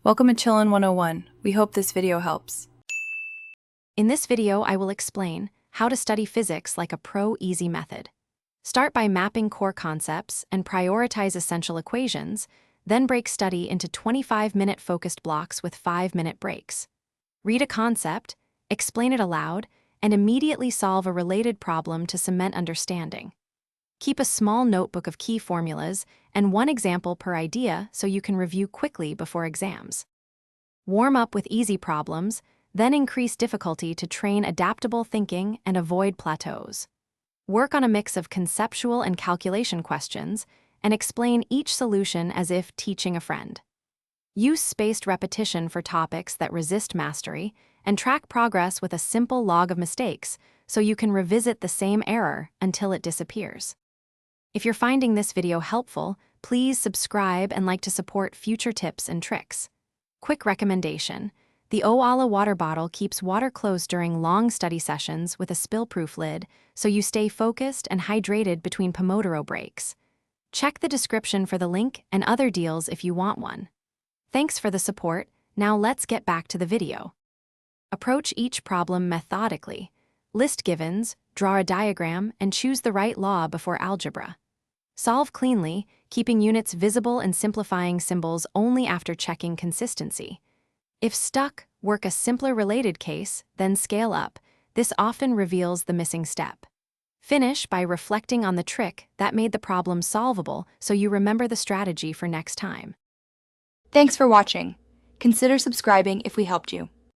Welcome to Chillin' 101. We hope this video helps. In this video, I will explain how to study physics like a pro-easy method. Start by mapping core concepts and prioritize essential equations, then break study into 25-minute focused blocks with 5-minute breaks. Read a concept, explain it aloud, and immediately solve a related problem to cement understanding. Keep a small notebook of key formulas and one example per idea so you can review quickly before exams. Warm up with easy problems, then increase difficulty to train adaptable thinking and avoid plateaus. Work on a mix of conceptual and calculation questions and explain each solution as if teaching a friend. Use spaced repetition for topics that resist mastery and track progress with a simple log of mistakes so you can revisit the same error until it disappears. If you're finding this video helpful, please subscribe and like to support future tips and tricks. Quick recommendation: the Owala water bottle keeps water close during long study sessions with a spill-proof lid, so you stay focused and hydrated between Pomodoro breaks. Check the description for the link and other deals if you want one. Thanks for the support. Now let's get back to the video. Approach each problem methodically. List givens, draw a diagram, and choose the right law before algebra. Solve cleanly, keeping units visible and simplifying symbols only after checking consistency. If stuck, work a simpler related case, then scale up. This often reveals the missing step. Finish by reflecting on the trick that made the problem solvable so you remember the strategy for next time. Thanks for watching. Consider subscribing if we helped you.